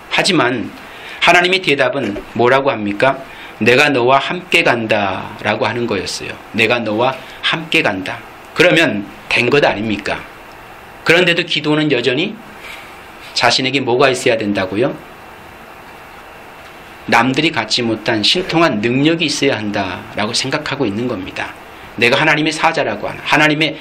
하지만 하나님의 대답은 뭐라고 합니까? 내가 너와 함께 간다 라고 하는 거였어요. 내가 너와 함께 간다. 그러면 된 것 아닙니까? 그런데도 기드온은 여전히 자신에게 뭐가 있어야 된다고요? 남들이 갖지 못한 신통한 능력이 있어야 한다라고 생각하고 있는 겁니다. 내가 하나님의 사자라고 하는, 하나님의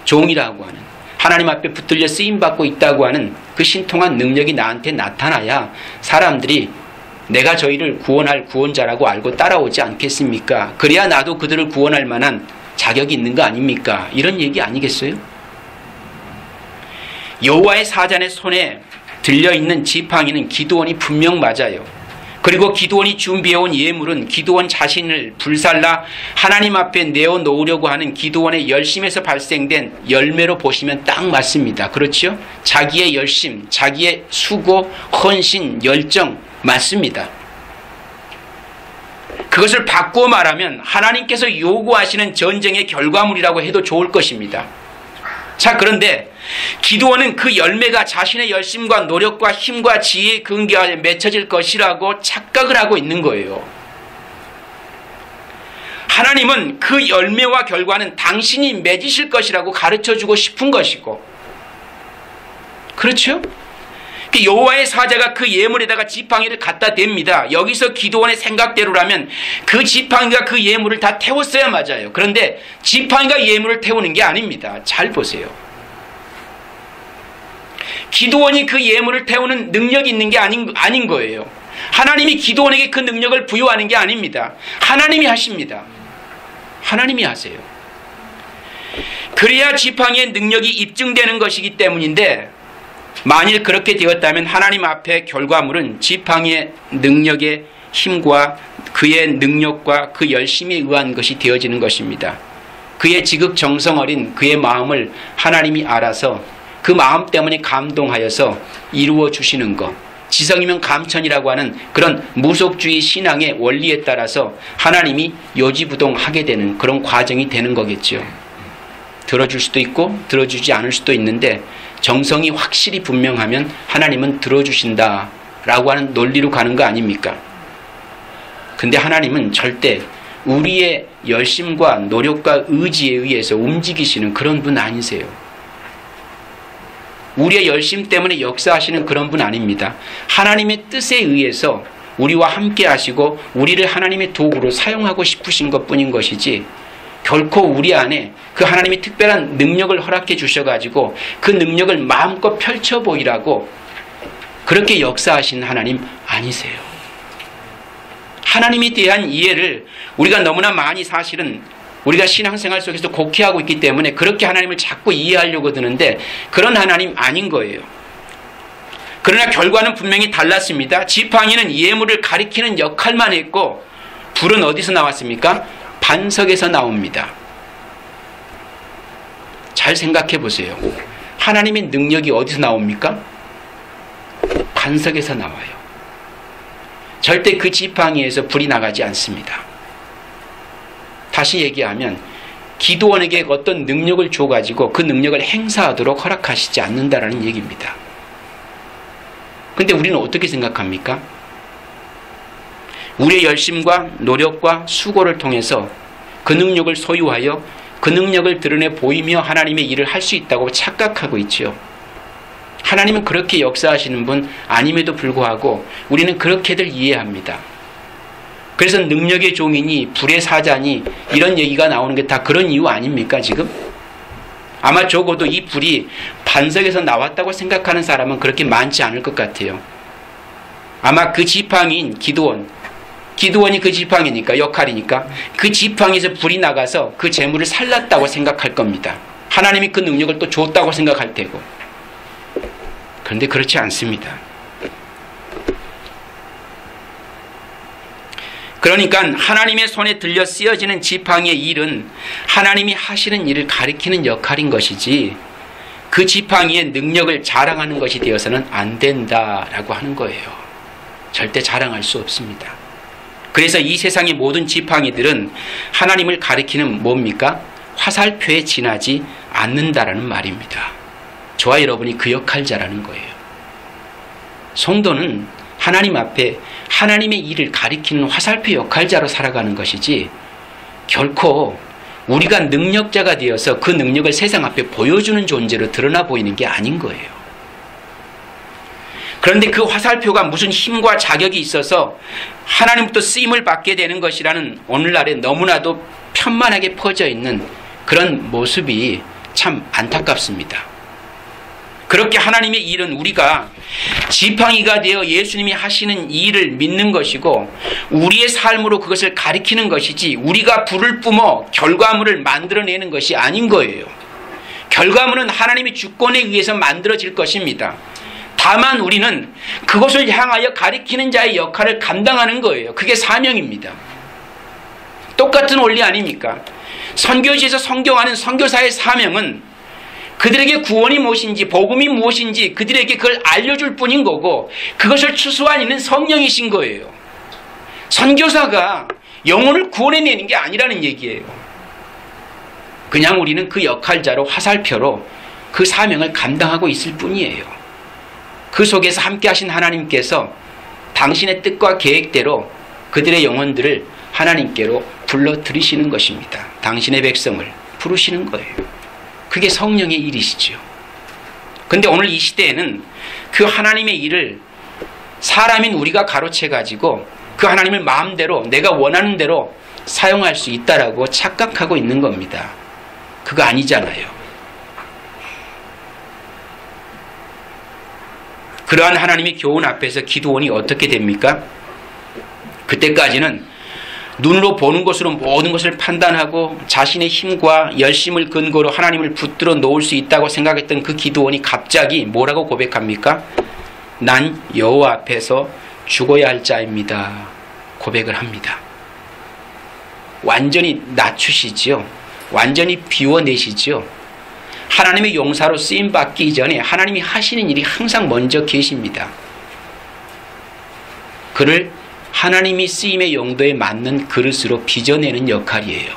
종이라고 하는, 하나님 앞에 붙들려 쓰임받고 있다고 하는 그 신통한 능력이 나한테 나타나야 사람들이 내가 저희를 구원할 구원자라고 알고 따라오지 않겠습니까? 그래야 나도 그들을 구원할 만한 자격이 있는 거 아닙니까? 이런 얘기 아니겠어요? 여호와의 사자의 손에 들려있는 지팡이는 기드온이 분명 맞아요. 그리고 기드온이 준비해온 예물은 기드온 자신을 불살라 하나님 앞에 내어놓으려고 하는 기드온의 열심에서 발생된 열매로 보시면 딱 맞습니다. 그렇죠? 자기의 열심, 자기의 수고, 헌신, 열정 맞습니다. 그것을 바꾸어 말하면 하나님께서 요구하시는 전쟁의 결과물이라고 해도 좋을 것입니다. 자, 그런데 기드온은 그 열매가 자신의 열심과 노력과 힘과 지혜의 근기에 맺혀질 것이라고 착각을 하고 있는 거예요. 하나님은 그 열매와 결과는 당신이 맺으실 것이라고 가르쳐주고 싶은 것이고, 그렇죠? 여호와의 사자가 그 예물에다가 지팡이를 갖다 댑니다. 여기서 기드온의 생각대로라면 그 지팡이가 그 예물을 다 태웠어야 맞아요. 그런데 지팡이가 예물을 태우는 게 아닙니다. 잘 보세요. 기드온이 그 예물을 태우는 능력이 있는 게 아닌 거예요. 하나님이 기드온에게 그 능력을 부여하는 게 아닙니다. 하나님이 하십니다. 하나님이 하세요. 그래야 지팡이의 능력이 입증되는 것이기 때문인데, 만일 그렇게 되었다면 하나님 앞에 결과물은 지팡이의 능력의 힘과 그의 능력과 그 열심에 의한 것이 되어지는 것입니다. 그의 지극정성 어린 그의 마음을 하나님이 알아서 그 마음 때문에 감동하여서 이루어 주시는 것, 지성이면 감천이라고 하는 그런 무속주의 신앙의 원리에 따라서 하나님이 요지부동하게 되는 그런 과정이 되는 거겠죠. 들어줄 수도 있고 들어주지 않을 수도 있는데, 정성이 확실히 분명하면 하나님은 들어주신다라고 하는 논리로 가는 거 아닙니까? 근데 하나님은 절대 우리의 열심과 노력과 의지에 의해서 움직이시는 그런 분 아니세요. 우리의 열심 때문에 역사하시는 그런 분 아닙니다. 하나님의 뜻에 의해서 우리와 함께 하시고 우리를 하나님의 도구로 사용하고 싶으신 것뿐인 것이지, 결코 우리 안에 그 하나님의 특별한 능력을 허락해 주셔가지고 그 능력을 마음껏 펼쳐 보이라고 그렇게 역사하신 하나님 아니세요. 하나님에 대한 이해를 우리가 너무나 많이 사실은 우리가 신앙생활 속에서 곡해하고 있기 때문에 그렇게 하나님을 자꾸 이해하려고 드는데 그런 하나님 아닌 거예요. 그러나 결과는 분명히 달랐습니다. 지팡이는 예물을 가리키는 역할만 했고 불은 어디서 나왔습니까? 반석에서 나옵니다. 잘 생각해 보세요. 하나님의 능력이 어디서 나옵니까? 반석에서 나와요. 절대 그 지팡이에서 불이 나가지 않습니다. 다시 얘기하면 기드온에게 어떤 능력을 줘가지고 그 능력을 행사하도록 허락하시지 않는다라는 얘기입니다. 그런데 우리는 어떻게 생각합니까? 우리의 열심과 노력과 수고를 통해서 그 능력을 소유하여 그 능력을 드러내 보이며 하나님의 일을 할 수 있다고 착각하고 있지요. 하나님은 그렇게 역사하시는 분 아님에도 불구하고 우리는 그렇게들 이해합니다. 그래서 능력의 종이니 불의 사자니 이런 얘기가 나오는 게 다 그런 이유 아닙니까 지금? 아마 적어도 이 불이 반석에서 나왔다고 생각하는 사람은 그렇게 많지 않을 것 같아요. 아마 그 지팡이인 기드온이 그 지팡이니까, 역할이니까 그 지팡이에서 불이 나가서 그 재물을 살랐다고 생각할 겁니다. 하나님이 그 능력을 또 줬다고 생각할 테고. 그런데 그렇지 않습니다. 그러니까 하나님의 손에 들려 쓰여지는 지팡이의 일은 하나님이 하시는 일을 가리키는 역할인 것이지 그 지팡이의 능력을 자랑하는 것이 되어서는 안 된다라고 하는 거예요. 절대 자랑할 수 없습니다. 그래서 이 세상의 모든 지팡이들은 하나님을 가리키는 뭡니까? 화살표에 지나지 않는다라는 말입니다. 저와 여러분이 그 역할자라는 거예요. 성도는 하나님 앞에 하나님의 일을 가리키는 화살표 역할자로 살아가는 것이지 결코 우리가 능력자가 되어서 그 능력을 세상 앞에 보여주는 존재로 드러나 보이는 게 아닌 거예요. 그런데 그 화살표가 무슨 힘과 자격이 있어서 하나님부터 쓰임을 받게 되는 것이라는 오늘날에 너무나도 편만하게 퍼져 있는 그런 모습이 참 안타깝습니다. 그렇게 하나님의 일은 우리가 지팡이가 되어 예수님이 하시는 일을 믿는 것이고 우리의 삶으로 그것을 가리키는 것이지 우리가 불을 뿜어 결과물을 만들어내는 것이 아닌 거예요. 결과물은 하나님의 주권에 의해서 만들어질 것입니다. 다만 우리는 그것을 향하여 가리키는 자의 역할을 감당하는 거예요. 그게 사명입니다. 똑같은 원리 아닙니까? 선교지에서 선교하는 선교사의 사명은 그들에게 구원이 무엇인지 복음이 무엇인지 그들에게 그걸 알려줄 뿐인 거고 그것을 추수한 이는 성령이신 거예요. 선교사가 영혼을 구원해내는 게 아니라는 얘기예요. 그냥 우리는 그 역할자로 화살표로 그 사명을 감당하고 있을 뿐이에요. 그 속에서 함께 하신 하나님께서 당신의 뜻과 계획대로 그들의 영혼들을 하나님께로 불러들이시는 것입니다. 당신의 백성을 부르시는 거예요. 그게 성령의 일이시죠. 근데 오늘 이 시대에는 그 하나님의 일을 사람인 우리가 가로채가지고 그 하나님을 마음대로 내가 원하는 대로 사용할 수 있다라고 착각하고 있는 겁니다. 그거 아니잖아요. 그러한 하나님의 교훈 앞에서 기드온이 어떻게 됩니까? 그때까지는 눈으로 보는 것으로 모든 것을 판단하고 자신의 힘과 열심을 근거로 하나님을 붙들어 놓을 수 있다고 생각했던 그 기드온이 갑자기 뭐라고 고백합니까? 난 여호와 앞에서 죽어야 할 자입니다. 고백을 합니다. 완전히 낮추시지요. 완전히 비워내시지요. 하나님의 용사로 쓰임받기 이전에 하나님이 하시는 일이 항상 먼저 계십니다. 그를 하나님이 쓰임의 용도에 맞는 그릇으로 빚어내는 역할이에요.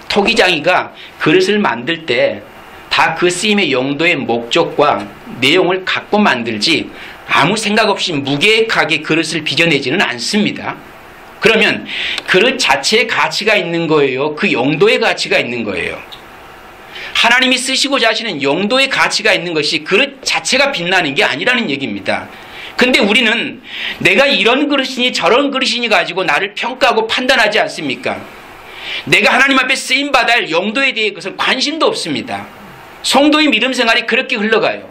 토기장이가 그릇을 만들 때 다 그 쓰임의 용도의 목적과 내용을 갖고 만들지 아무 생각 없이 무계획하게 그릇을 빚어내지는 않습니다. 그러면 그릇 자체의 가치가 있는 거예요? 그 용도의 가치가 있는 거예요? 하나님이 쓰시고자 하시는 용도의 가치가 있는 것이 그릇 자체가 빛나는 게 아니라는 얘기입니다. 근데 우리는 내가 이런 그릇이니 저런 그릇이니 가지고 나를 평가하고 판단하지 않습니까? 내가 하나님 앞에 쓰임받아야 할 용도에 대해 그것은 관심도 없습니다. 성도의 믿음 생활이 그렇게 흘러가요.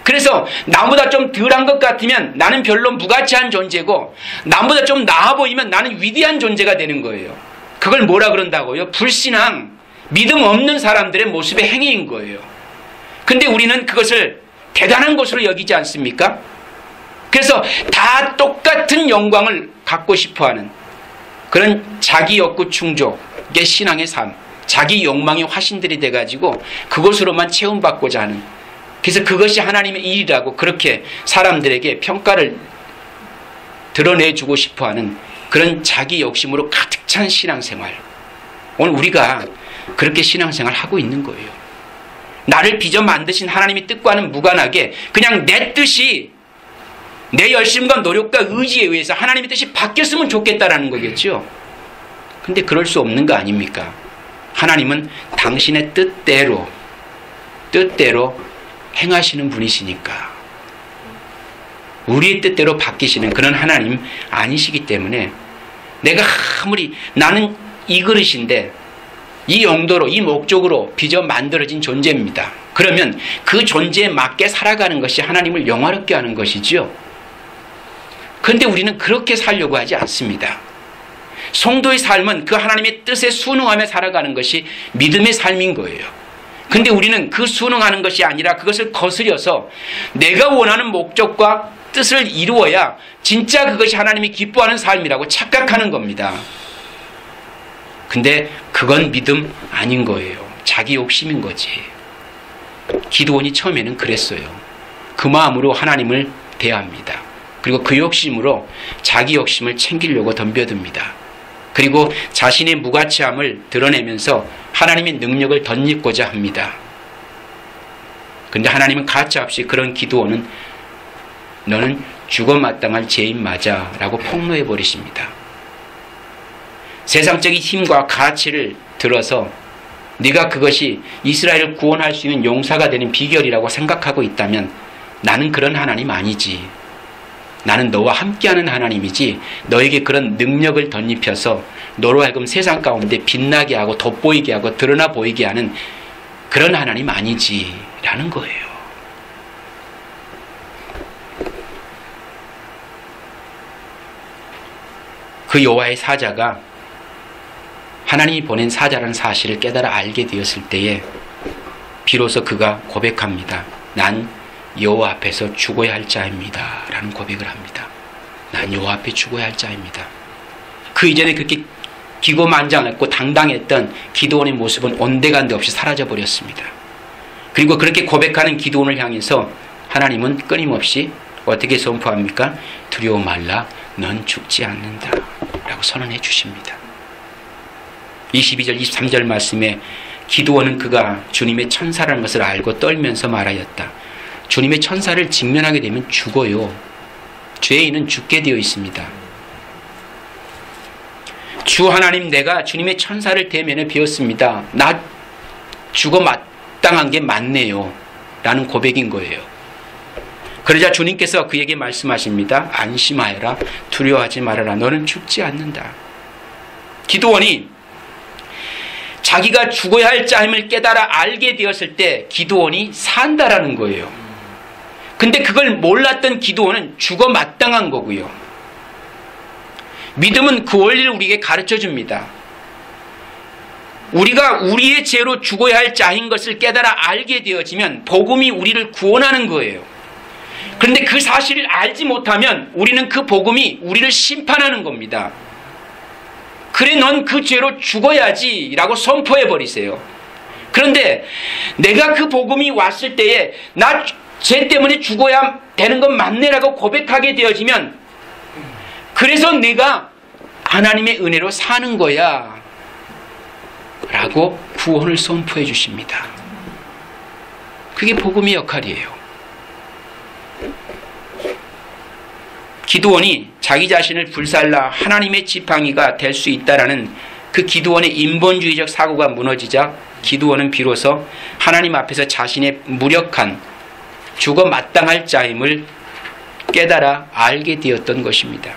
그래서 나보다 좀 덜한 것 같으면 나는 별로 무가치한 존재고, 나보다 좀 나아 보이면 나는 위대한 존재가 되는 거예요. 그걸 뭐라 그런다고요? 불신앙, 믿음 없는 사람들의 모습의 행위인 거예요. 근데 우리는 그것을 대단한 것으로 여기지 않습니까? 그래서 다 똑같은 영광을 갖고 싶어하는 그런 자기 욕구 충족의 신앙의 삶, 자기 욕망의 화신들이 돼가지고 그것으로만 채움받고자 하는, 그래서 그것이 하나님의 일이라고 그렇게 사람들에게 평가를 드러내주고 싶어하는 그런 자기 욕심으로 가득 찬 신앙생활. 오늘 우리가 그렇게 신앙생활 하고 있는 거예요. 나를 빚어 만드신 하나님의 뜻과는 무관하게 그냥 내 뜻이, 내 열심과 노력과 의지에 의해서 하나님의 뜻이 바뀌었으면 좋겠다라는 거겠죠. 근데 그럴 수 없는 거 아닙니까? 하나님은 당신의 뜻대로 행하시는 분이시니까. 우리의 뜻대로 바뀌시는 그런 하나님 아니시기 때문에, 내가 아무리 나는 이 그릇인데 이 용도로, 이 목적으로 빚어 만들어진 존재입니다. 그러면 그 존재에 맞게 살아가는 것이 하나님을 영화롭게 하는 것이지요. 그런데 우리는 그렇게 살려고 하지 않습니다. 성도의 삶은 그 하나님의 뜻에 순응하며 살아가는 것이 믿음의 삶인 거예요. 근데 우리는 그 순응하는 것이 아니라 그것을 거스려서 내가 원하는 목적과 뜻을 이루어야 진짜 그것이 하나님이 기뻐하는 삶이라고 착각하는 겁니다. 근데 그건 믿음 아닌 거예요. 자기 욕심인 거지. 기드온이 처음에는 그랬어요. 그 마음으로 하나님을 대합니다. 그리고 그 욕심으로 자기 욕심을 챙기려고 덤벼듭니다. 그리고 자신의 무가치함을 드러내면서 하나님의 능력을 덧입고자 합니다. 그런데 하나님은 가차없이 그런 기드온은 너는 죽어 마땅할 죄인 맞아 라고 폭로해 버리십니다. 세상적인 힘과 가치를 들어서 네가 그것이 이스라엘을 구원할 수 있는 용사가 되는 비결이라고 생각하고 있다면 나는 그런 하나님 아니지. 나는 너와 함께하는 하나님이지, 너에게 그런 능력을 덧입혀서 너로 하여금 세상 가운데 빛나게 하고 돋보이게 하고 드러나 보이게 하는 그런 하나님 아니지 라는 거예요. 그 여호와의 사자가 하나님이 보낸 사자라는 사실을 깨달아 알게 되었을 때에 비로소 그가 고백합니다. 난 여호와 앞에서 죽어야 할 자입니다 라는 고백을 합니다. 난 여호와 앞에 죽어야 할 자입니다. 그 이전에 그렇게 기고만장했고 당당했던 기드온의 모습은 온데간데 없이 사라져버렸습니다. 그리고 그렇게 고백하는 기드온을 향해서 하나님은 끊임없이 어떻게 선포합니까? 두려워 말라, 넌 죽지 않는다 라고 선언해 주십니다. 22절 23절 말씀에 기드온은 그가 주님의 천사라는 것을 알고 떨면서 말하였다. 주님의 천사를 직면하게 되면 죽어요. 죄인은 죽게 되어 있습니다. 주 하나님, 내가 주님의 천사를 대면에 배웠습니다. 나 죽어 마땅한 게 맞네요 라는 고백인 거예요. 그러자 주님께서 그에게 말씀하십니다. 안심하여라, 두려워하지 말아라, 너는 죽지 않는다. 기드온이 자기가 죽어야 할 자임을 깨달아 알게 되었을 때 기드온이 산다라는 거예요. 근데 그걸 몰랐던 기드온은 죽어 마땅한 거고요. 믿음은 그 원리를 우리에게 가르쳐 줍니다. 우리가 우리의 죄로 죽어야 할 자인 것을 깨달아 알게 되어지면 복음이 우리를 구원하는 거예요. 그런데 그 사실을 알지 못하면 우리는 그 복음이 우리를 심판하는 겁니다. 그래, 넌 그 죄로 죽어야지 라고 선포해 버리세요. 그런데 내가 그 복음이 왔을 때에 나 죄 때문에 죽어야 되는 건 맞네라고 고백하게 되어지면, 그래서 내가 하나님의 은혜로 사는 거야 라고 구원을 선포해 주십니다. 그게 복음의 역할이에요. 기드온이 자기 자신을 불살라 하나님의 지팡이가 될 수 있다라는 그 기드온의 인본주의적 사고가 무너지자 기드온은 비로소 하나님 앞에서 자신의 무력한 죽어 마땅할 자임을 깨달아 알게 되었던 것입니다.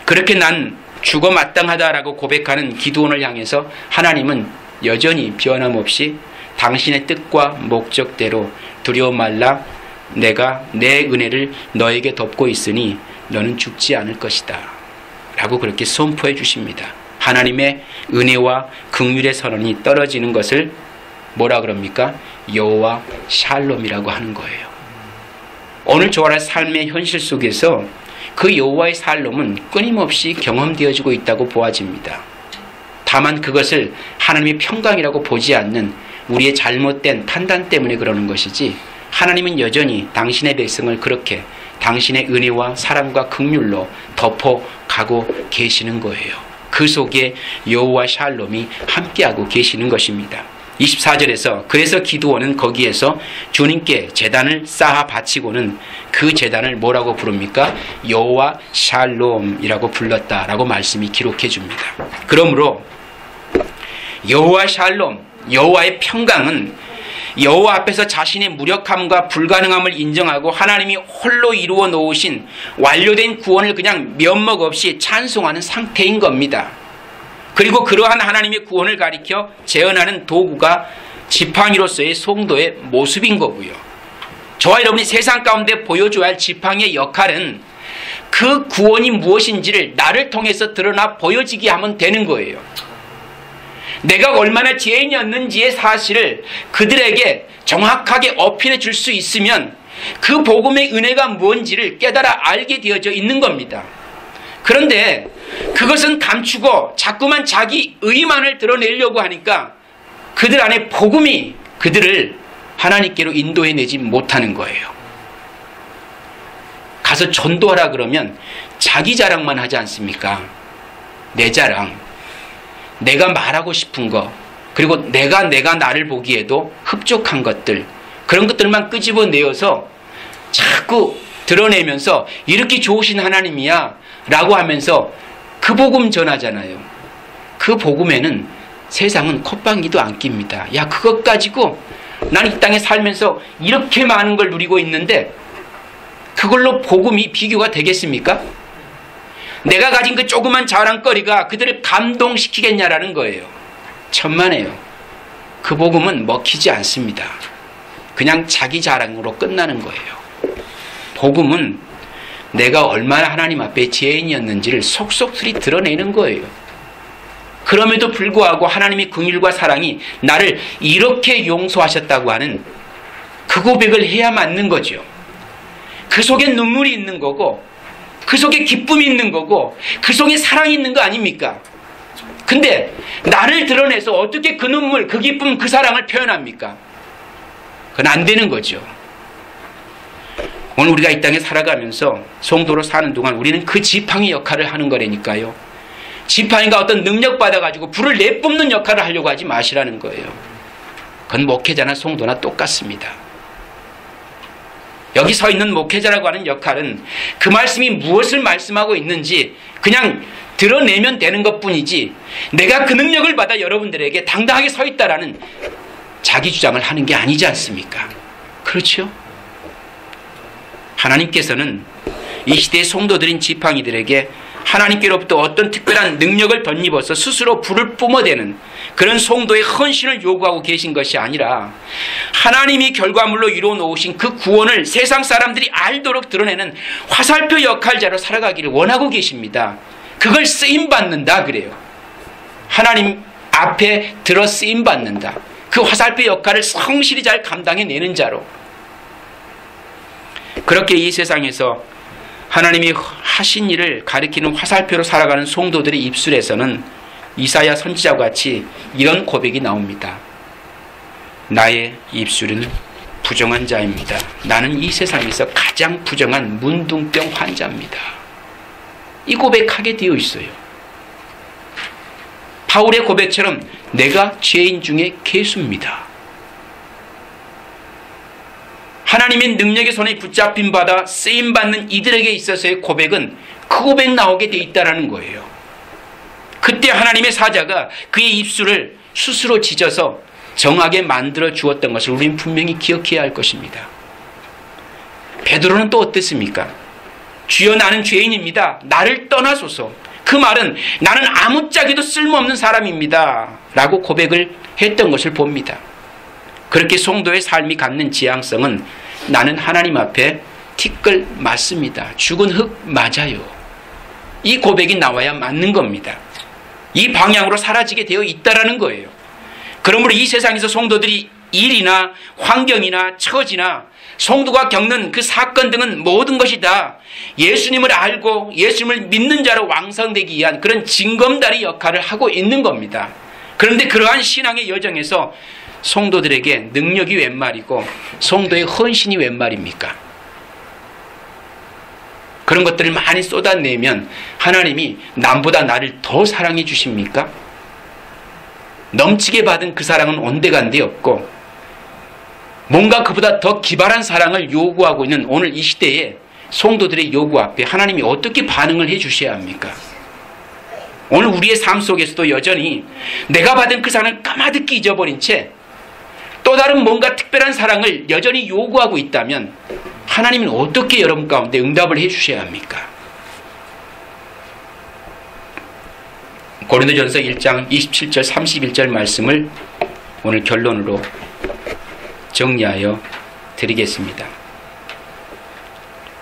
그렇게 난 죽어 마땅하다라고 고백하는 기드온을 향해서 하나님은 여전히 변함없이 당신의 뜻과 목적대로 두려워 말라, 내가 내 은혜를 너에게 덮고 있으니 너는 죽지 않을 것이다 라고 그렇게 선포해 주십니다. 하나님의 은혜와 긍휼의 선언이 떨어지는 것을 뭐라 그럽니까? 여호와 샬롬이라고 하는 거예요. 오늘 저와 삶의 현실 속에서 그 여호와의 샬롬은 끊임없이 경험되어지고 있다고 보아집니다. 다만 그것을 하나님의 평강이라고 보지 않는 우리의 잘못된 판단 때문에 그러는 것이지, 하나님은 여전히 당신의 백성을 그렇게 당신의 은혜와 사랑과 긍휼로 덮어가고 계시는 거예요. 그 속에 여호와 샬롬이 함께하고 계시는 것입니다. 24절에서 그래서 기드온은 거기에서 주님께 제단을 쌓아 바치고는 그 제단을 뭐라고 부릅니까? 여호와 샬롬이라고 불렀다라고 말씀이 기록해 줍니다. 그러므로 여호와 샬롬, 여호와의 평강은 여호와 앞에서 자신의 무력함과 불가능함을 인정하고 하나님이 홀로 이루어 놓으신 완료된 구원을 그냥 면목 없이 찬송하는 상태인 겁니다. 그리고 그러한 하나님의 구원을 가리켜 재현하는 도구가 지팡이로서의 성도의 모습인 거고요. 저와 여러분이 세상 가운데 보여줘야 할 지팡이의 역할은 그 구원이 무엇인지를 나를 통해서 드러나 보여지게 하면 되는 거예요. 내가 얼마나 죄인이었는지의 사실을 그들에게 정확하게 어필해 줄 수 있으면 그 복음의 은혜가 뭔지를 깨달아 알게 되어져 있는 겁니다. 그런데 그것은 감추고 자꾸만 자기 의만을 드러내려고 하니까 그들 안에 복음이 그들을 하나님께로 인도해내지 못하는 거예요. 가서 전도하라 그러면 자기 자랑만 하지 않습니까? 내 자랑, 내가 말하고 싶은 거, 그리고 내가 나를 보기에도 흡족한 것들, 그런 것들만 끄집어내어서 자꾸 드러내면서 이렇게 좋으신 하나님이야 라고 하면서 그 복음 전하잖아요. 그 복음에는 세상은 콧방귀도 안 낍니다. 야, 그것 가지고 난 이 땅에 살면서 이렇게 많은 걸 누리고 있는데 그걸로 복음이 비교가 되겠습니까? 내가 가진 그 조그만 자랑거리가 그들을 감동시키겠냐라는 거예요. 천만에요. 그 복음은 먹히지 않습니다. 그냥 자기 자랑으로 끝나는 거예요. 복음은 내가 얼마나 하나님 앞에 죄인이었는지를 속속들이 드러내는 거예요. 그럼에도 불구하고 하나님의 긍휼과 사랑이 나를 이렇게 용서하셨다고 하는 그 고백을 해야 맞는 거죠. 그 속에 눈물이 있는 거고, 그 속에 기쁨이 있는 거고, 그 속에 사랑이 있는 거 아닙니까? 근데 나를 드러내서 어떻게 그 눈물, 그 기쁨, 그 사랑을 표현합니까? 그건 안 되는 거죠. 오늘 우리가 이 땅에 살아가면서 성도로 사는 동안 우리는 그 지팡이 역할을 하는 거라니까요. 지팡이가 어떤 능력 받아가지고 불을 내뿜는 역할을 하려고 하지 마시라는 거예요. 그건 목회자나 성도나 똑같습니다. 여기 서 있는 목회자라고 하는 역할은 그 말씀이 무엇을 말씀하고 있는지 그냥 드러내면 되는 것뿐이지, 내가 그 능력을 받아 여러분들에게 당당하게 서 있다라는 자기 주장을 하는 게 아니지 않습니까? 그렇죠? 하나님께서는 이 시대의 성도들인 지팡이들에게 하나님께로부터 어떤 특별한 능력을 덧입어서 스스로 불을 뿜어대는 그런 성도의 헌신을 요구하고 계신 것이 아니라 하나님이 결과물로 이루어 놓으신 그 구원을 세상 사람들이 알도록 드러내는 화살표 역할자로 살아가기를 원하고 계십니다. 그걸 쓰임받는다 그래요. 하나님 앞에 들어 쓰임받는다. 그 화살표 역할을 성실히 잘 감당해내는 자로. 그렇게 이 세상에서 하나님이 하신 일을 가리키는 화살표로 살아가는 성도들의 입술에서는 이사야 선지자와 같이 이런 고백이 나옵니다. 나의 입술은 부정한 자입니다. 나는 이 세상에서 가장 부정한 문둥병 환자입니다. 이 고백하게 되어 있어요. 바울의 고백처럼 내가 죄인 중에 괴수입니다. 하나님의 능력의 손에 붙잡힌 받아 쓰임받는 이들에게 있어서의 고백은 그 고백 나오게 돼 있다는 거예요. 그때 하나님의 사자가 그의 입술을 스스로 찢어서 정하게 만들어 주었던 것을 우리는 분명히 기억해야 할 것입니다. 베드로는 또 어땠습니까? 주여 나는 죄인입니다. 나를 떠나소서. 그 말은 나는 아무짝에도 쓸모없는 사람입니다. 라고 고백을 했던 것을 봅니다. 그렇게 성도의 삶이 갖는 지향성은 나는 하나님 앞에 티끌 맞습니다. 죽은 흙 맞아요. 이 고백이 나와야 맞는 겁니다. 이 방향으로 사라지게 되어 있다라는 거예요. 그러므로 이 세상에서 성도들이 일이나 환경이나 처지나 성도가 겪는 그 사건 등은 모든 것이 다 예수님을 알고 예수님을 믿는 자로 완성되기 위한 그런 징검다리 역할을 하고 있는 겁니다. 그런데 그러한 신앙의 여정에서 성도들에게 능력이 웬 말이고 성도의 헌신이 웬 말입니까? 그런 것들을 많이 쏟아내면 하나님이 남보다 나를 더 사랑해 주십니까? 넘치게 받은 그 사랑은 온데간데 없고 뭔가 그보다 더 기발한 사랑을 요구하고 있는 오늘 이 시대에 성도들의 요구 앞에 하나님이 어떻게 반응을 해 주셔야 합니까? 오늘 우리의 삶 속에서도 여전히 내가 받은 그 사랑을 까마득히 잊어버린 채 또 다른 뭔가 특별한 사랑을 여전히 요구하고 있다면 하나님은 어떻게 여러분 가운데 응답을 해 주셔야 합니까? 고린도전서 1장 27절 31절 말씀을 오늘 결론으로 정리하여 드리겠습니다.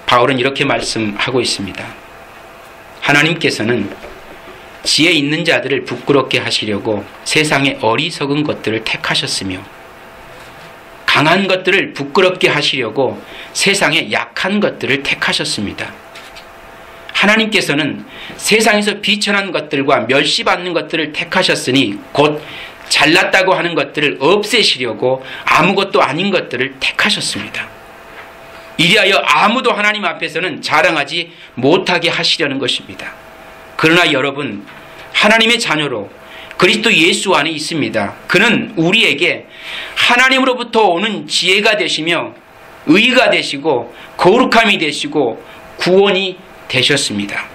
바울은 이렇게 말씀하고 있습니다. 하나님께서는 지혜 있는 자들을 부끄럽게 하시려고 세상의 어리석은 것들을 택하셨으며 강한 것들을 부끄럽게 하시려고 세상의 약한 것들을 택하셨습니다. 하나님께서는 세상에서 비천한 것들과 멸시받는 것들을 택하셨으니 곧 잘났다고 하는 것들을 없애시려고 아무것도 아닌 것들을 택하셨습니다. 이리하여 아무도 하나님 앞에서는 자랑하지 못하게 하시려는 것입니다. 그러나 여러분, 하나님의 자녀로 그리스도 예수 안에 있습니다. 그는 우리에게 하나님으로부터 오는 지혜가 되시며 의가 되시고 거룩함이 되시고 구원이 되셨습니다.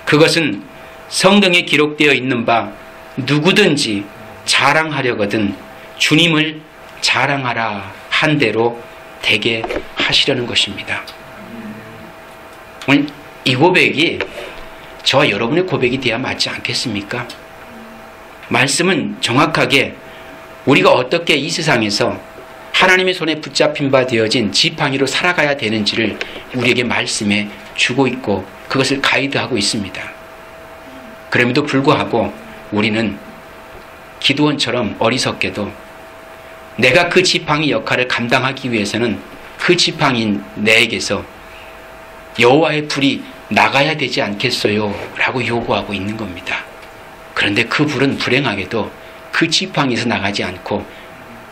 그것은 성경에 기록되어 있는 바 누구든지 자랑하려거든 주님을 자랑하라 한 대로 되게 하시려는 것입니다. 오늘 이 고백이 저와 여러분의 고백이 되어야 맞지 않겠습니까? 말씀은 정확하게 우리가 어떻게 이 세상에서 하나님의 손에 붙잡힌 바 되어진 지팡이로 살아가야 되는지를 우리에게 말씀해 주고 있고 그것을 가이드하고 있습니다. 그럼에도 불구하고 우리는 기드온처럼 어리석게도 내가 그 지팡이 역할을 감당하기 위해서는 그 지팡이인 내에게서 여호와의 불이 나가야 되지 않겠어요? 라고 요구하고 있는 겁니다. 그런데 그 불은 불행하게도 그 지팡이에서 나가지 않고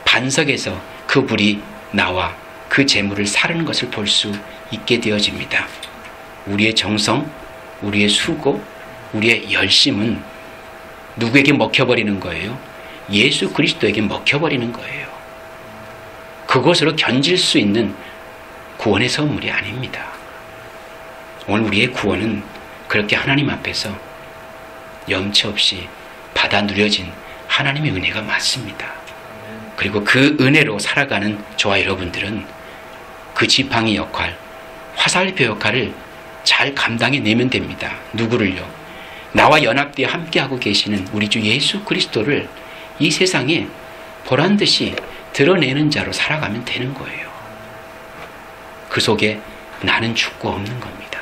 반석에서 그 불이 나와 그 재물을 사르는 것을 볼 수 있게 되어집니다. 우리의 정성, 우리의 수고, 우리의 열심은 누구에게 먹혀버리는 거예요? 예수 그리스도에게 먹혀버리는 거예요. 그것으로 견질 수 있는 구원의 선물이 아닙니다. 오늘 우리의 구원은 그렇게 하나님 앞에서 염치 없이 받아 누려진 하나님의 은혜가 맞습니다. 그리고 그 은혜로 살아가는 저와 여러분들은 그 지팡이 역할, 화살표 역할을 잘 감당해내면 됩니다. 누구를요? 나와 연합되어 함께하고 계시는 우리 주 예수 그리스도를 이 세상에 보란듯이 드러내는 자로 살아가면 되는 거예요. 그 속에 나는 죽고 없는 겁니다.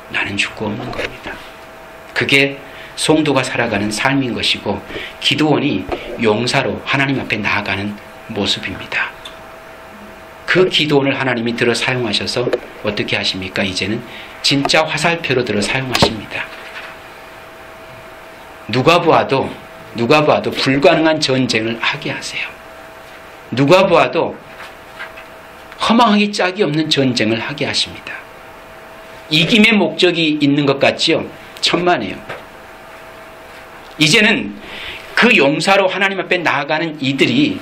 나는 죽고 없는 겁니다. 그게 성도가 살아가는 삶인 것이고 기드온이 용사로 하나님 앞에 나아가는 모습입니다. 그 기드온을 하나님이 들어 사용하셔서 어떻게 하십니까? 이제는 진짜 화살표로 들어 사용하십니다. 누가 보아도 불가능한 전쟁을 하게 하세요. 누가 보아도 허망하기 짝이 없는 전쟁을 하게 하십니다. 이김의 목적이 있는 것 같지요? 천만에요. 이제는 그 용사로 하나님 앞에 나아가는 이들이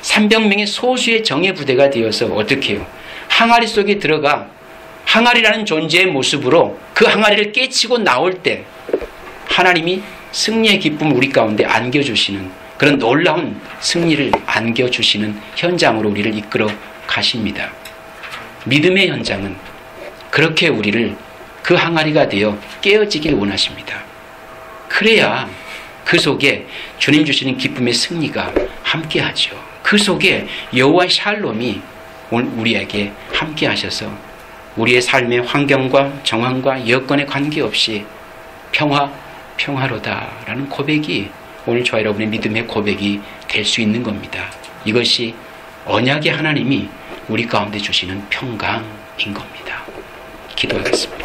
300명의 소수의 정예 부대가 되어서 어떻게 해요? 항아리 속에 들어가 항아리라는 존재의 모습으로 그 항아리를 깨치고 나올 때 하나님이 승리의 기쁨을 우리 가운데 안겨주시는 그런 놀라운 승리를 안겨주시는 현장으로 우리를 이끌어 가십니다. 믿음의 현장은 그렇게 우리를 그 항아리가 되어 깨어지길 원하십니다. 그래야 그 속에 주님 주시는 기쁨의 승리가 함께하죠. 그 속에 여호와의 샬롬이 우리에게 함께하셔서 우리의 삶의 환경과 정황과 여건에 관계없이 평화로다라는 고백이 오늘 저와 여러분의 믿음의 고백이 될 수 있는 겁니다. 이것이 언약의 하나님이 우리 가운데 주시는 평강인 겁니다. 기도하겠습니다.